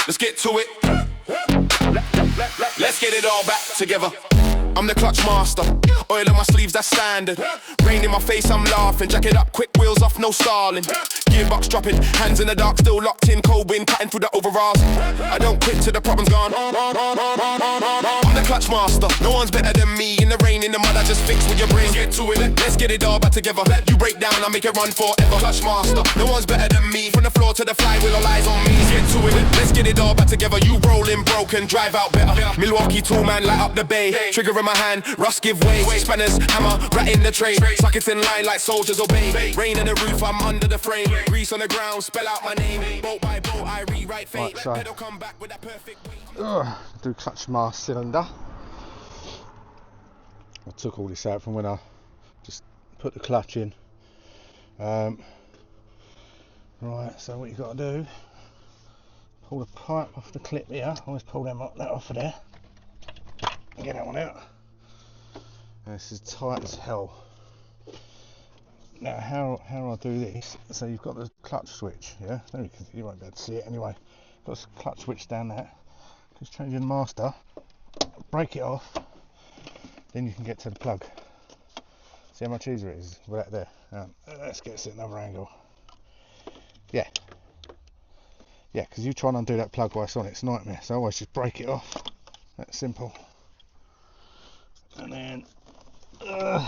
let's get to it. Let's get it all back together. I'm the clutch master, oil on my sleeves, that's standard. Rain in my face, I'm laughing. Jack it up, quick wheels off, no stalling. Gearbox dropping, hands in the dark, still locked in. Cold wind cutting through the overalls. I don't quit till the problem's gone. I'm the clutch master, no one's better than me. In the rain, in the mud, I just fix with your brain. Get to it, let's get it all back together. You break down, I make it run forever. Clutch master, no one's better than me. From the floor to the flywheel, all eyes on me. Get to it, let's get it all back together. You rolling broken, drive out better. Milwaukee tool man, light up the bay. Trigger in my hand, rust give way. Spanners, hammer, rat in the tray. Sockets in line like soldiers obey. Rain in the roof, I'm under the frame. Grease on the ground, spell out my name. Bolt by bolt, I rewrite fate. Right, so Pedal come back with that perfect weight. Do clutch master cylinder. I took all this out from when I just put the clutch in. Right, so what you got to do, pull the pipe off the clip here. Always pull that off of there. Get that one out. And this is tight as hell. Now how I do this, so you've got the clutch switch, yeah? You won't be able to see it anyway. Got the clutch switch down there. Just change the master, break it off, then you can get to the plug. See how much easier it is with that there. Let's get this at another angle. Yeah, because you try and undo that plug while it's on, it's a nightmare. So I always just break it off. That's simple. And then a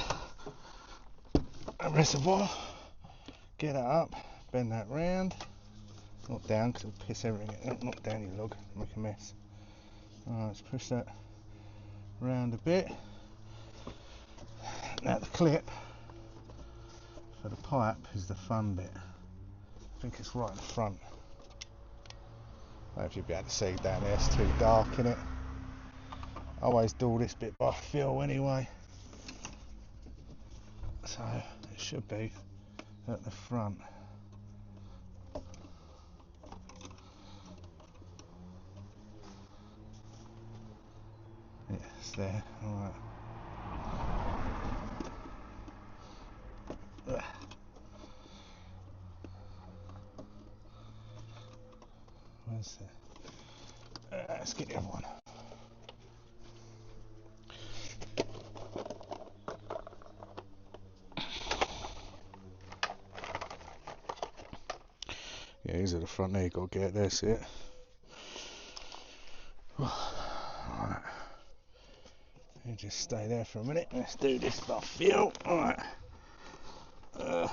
reservoir, get that up, bend that round, not down because it'll piss everything, not down you lug, make a mess. Alright, let's push that round a bit. Now the clip for the pipe is the fun bit. I think it's right in the front. I don't know if you'll be able to see down there, it's too dark in it. I always do all this bit by feel anyway. So it should be at the front. Yeah, it's there. Alright. Where's that? Let's get the other one. Yeah, these are the front there, you've got to get there, see it? Alright. You just stay there for a minute. Let's do this by feel. Alright. Alright.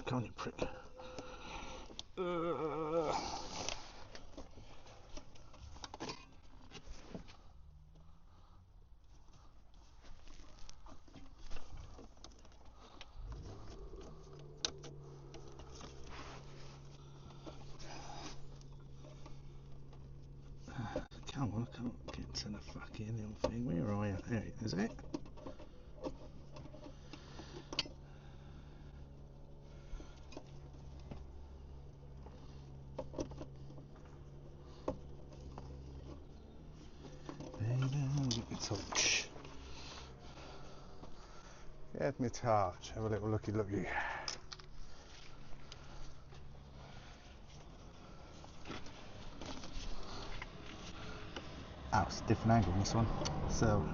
Come on, you prick. Come on, I can't get to the fucking little thing. Where are you? There it is. It? Get my touch. Get me touch. Have a little looky. Oh, it's a different angle on this one. So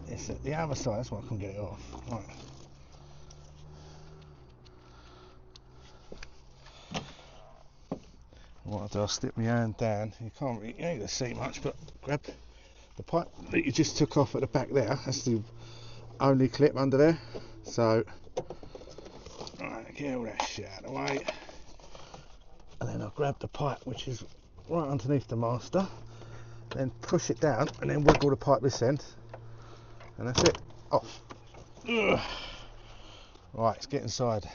it's at the other side, that's why I couldn't get it off. Right. What I'll do, I'll slip my hand down. You ain't going to see much, but grab the pipe that you just took off at the back there. That's the only clip under there. So, right, get all that shit out of the way. And then I'll grab the pipe, which is right underneath the master. Then push it down and then wiggle the pipe this end, and that's it. Off. Ugh. Right, let's get inside.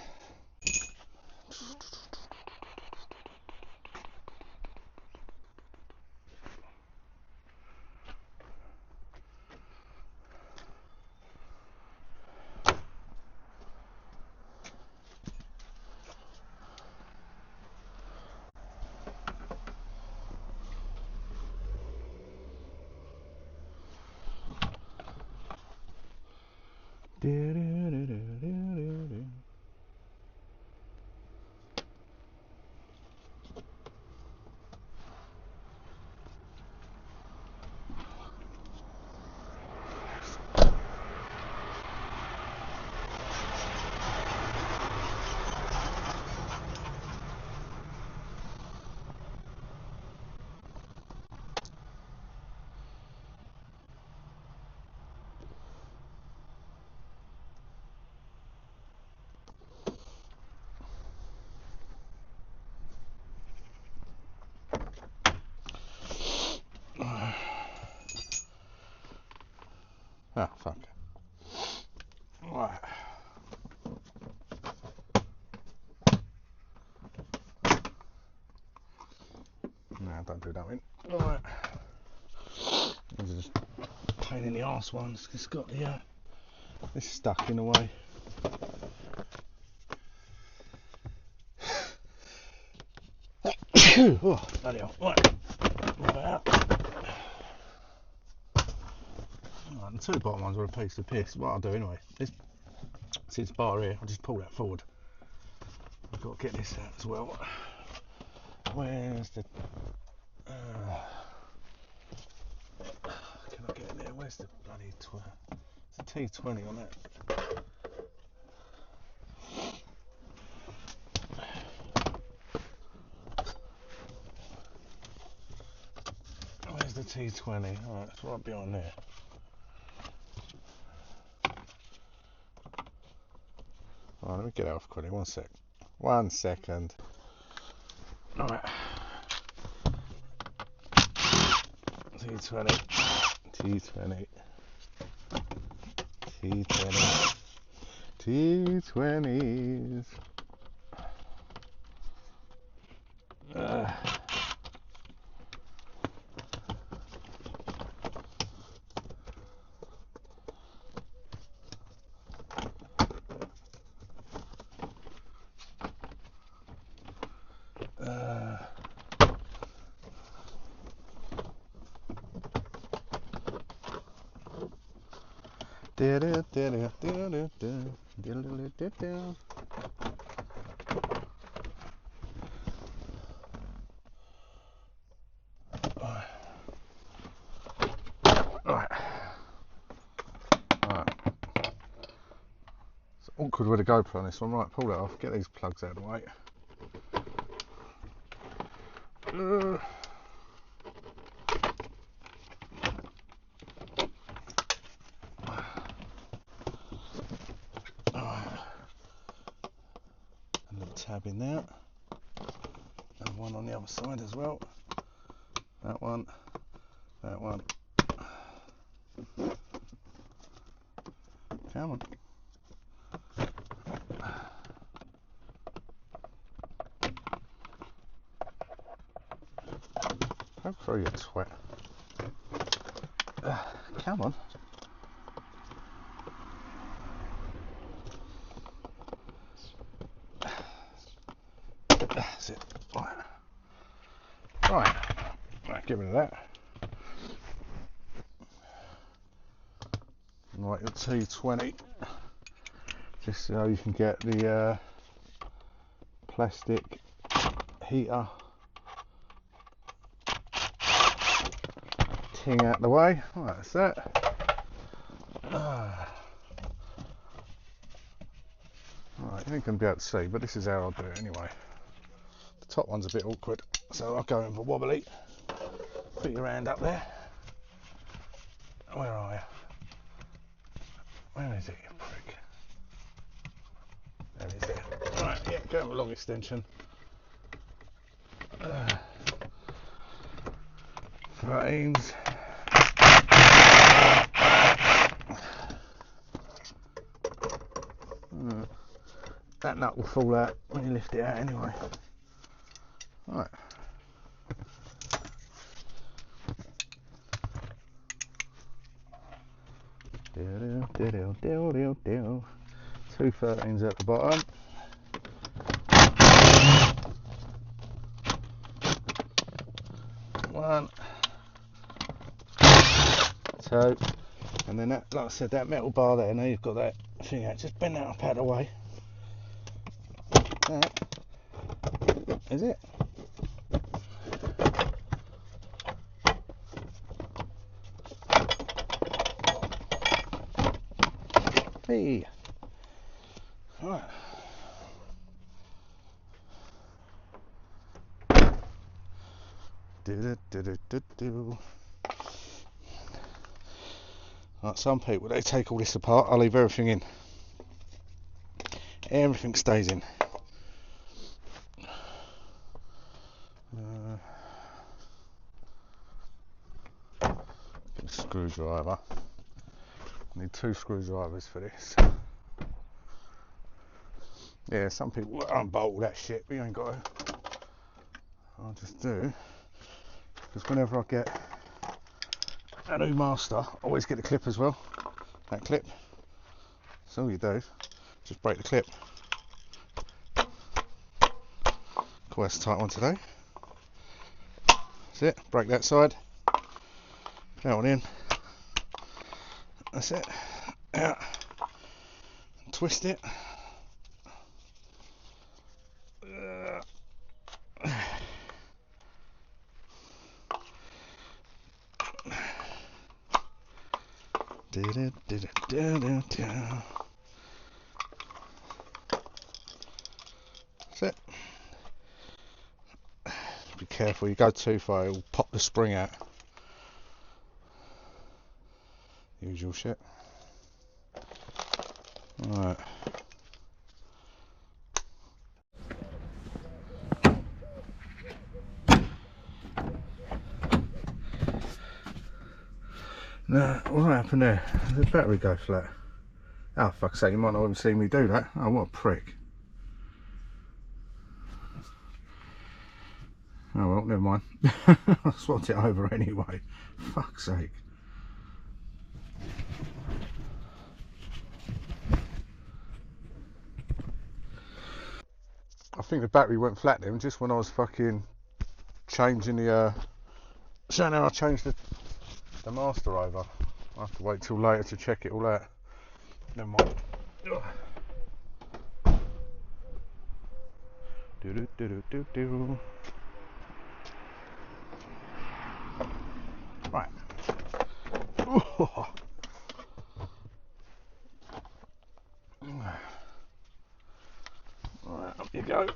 Ah, fuck. Right. No, don't do that one. Right. These are just pain in the arse ones. It's got the it's stuck in the way. Oh, bloody hell. Right. Right, the two bottom ones are a piece of piss. What I'll do anyway, see this bar here, I'll just pull that forward. I've got to get this out as well. Where's the... can I get in there? Where's the bloody... It's a T20 on that. Where's the T20? Alright, it's right behind there. Alright, let me get it off quickly. 1 sec. 1 second. Alright. T20. T20. T20. T20s. It's awkward with a GoPro on this one. Right, pull that off, get these plugs out of the way. Tab in there, and one on the other side as well. That one, that one. Come on. Go through, you twat. Come on. That's it. Right, get rid of that. Right, your T20, just so you can get the plastic heater ting out the way. Right, that's that. Right, you ain't going to be able to see, but this is how I'll do it anyway. The top one's a bit awkward, so I'll go in for wobbly. Put your hand up there. Where are you? Where is it, you prick? There it is. Right, yeah, go with a long extension. 13s. That nut will fall out when you lift it out anyway. Right. Two 13s at the bottom. One, two, And then that, like I said, that metal bar there, now you've got that thing out, just bend that up out of the way. That is it. Hey. Right. Do. Like some people, they take all this apart. I leave everything in. Everything stays in. Get a screwdriver. I need 2 screwdrivers for this. Yeah, some people unbolt that shit, but you ain't got to. I'll just do, because whenever I get a new master, I always get the clip as well. That clip. That's all you do. Just break the clip. Cool, that's a tight one today. That's it. Break that side. That one in. That's it. Out. Twist it. That's it. Be careful, you go too far, it'll pop the spring out. Usual shit. Alright. Now, what happened there? Did the battery go flat? Oh, fuck's sake, you might not even see me do that. Oh, what a prick. Oh well, never mind. I swapped it over anyway. Fuck's sake. I think the battery went flat then, just when I was fucking changing the, showing how I changed the master over. I have to wait till later to check it all out. Never mind. Do. Right. Right, up you go.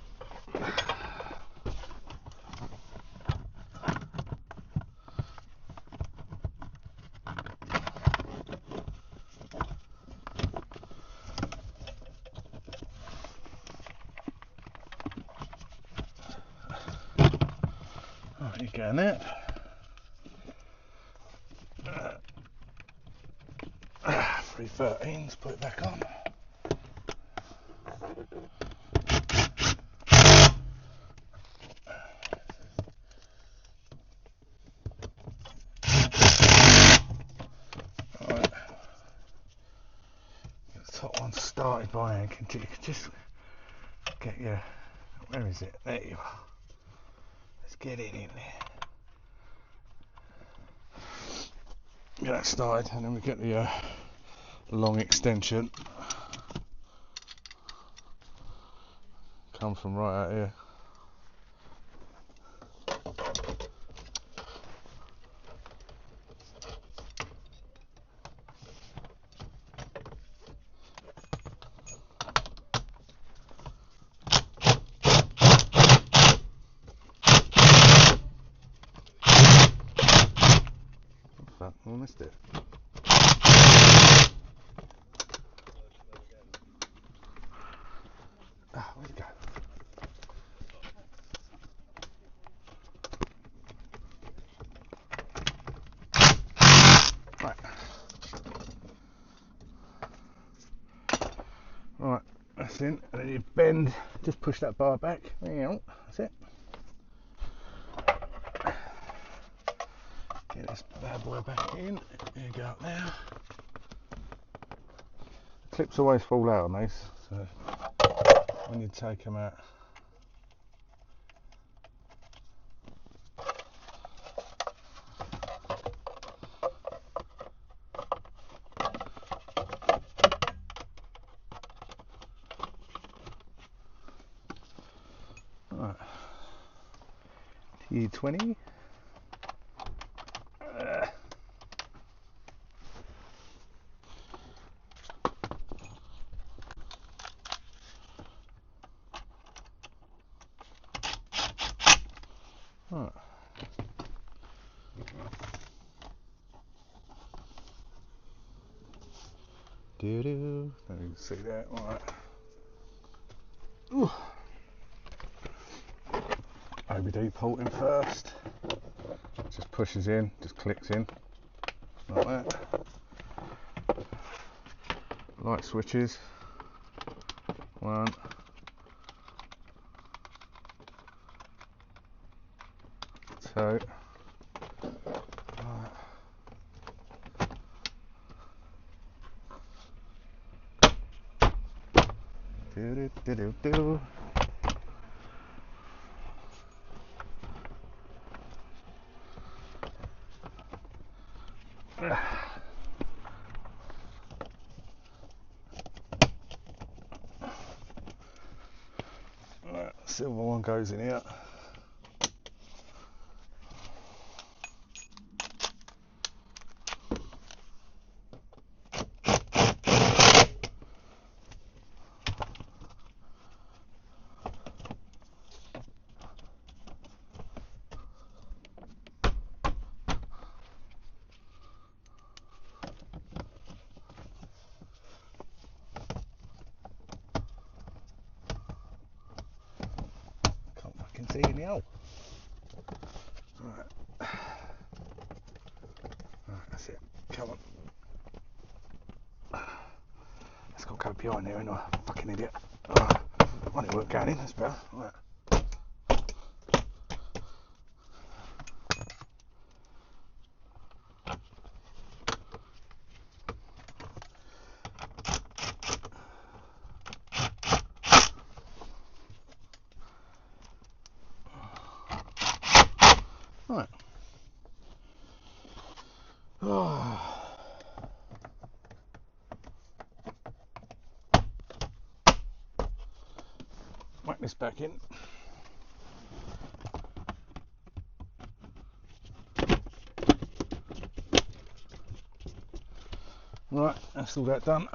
Right, you go in there. 313s, put it back on. Right. The top one started by hand. You can just get your, where is it? There you are. Let's get it in there. Get that started, and then we get the long extension. Come from right out here. I missed it. Where'd it go? Right. Right, that's in. And then you bend, just push that bar back. That's it. Get this bad boy back in. There you go up there. Clips always fall out on these, so when you take them out. Year 20. Right. Do-do. Don't even see that. Right. Ooh. OBD porting first. Just pushes in, just clicks in. Like that. Light switches. 1. 2. Right. Do. Right, silver one goes in here. Can see in the hole. Right. Right, that's it. Come on. Let's go behind there, ain't I? Fucking idiot. Right. Well, it weren't going in, that's better. Right. Right. Oh. Whack this back in. Right, that's all that done.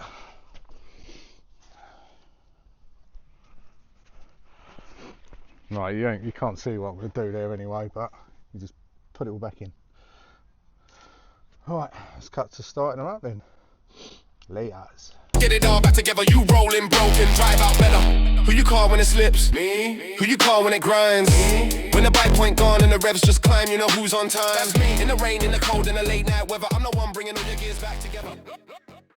Right, you can't see what I'm going to do there anyway, but you just put it all back in. Right, let's cut to starting them up then. Layers. Get it all back together, you rolling broken, drive out better. Who you call when it slips? Me. Who you call when it grinds? Me. When the bike point gone and the revs just climb, you know who's on time. That's me. In the rain, in the cold, in the late night weather, I'm the one bringing all your gears back together.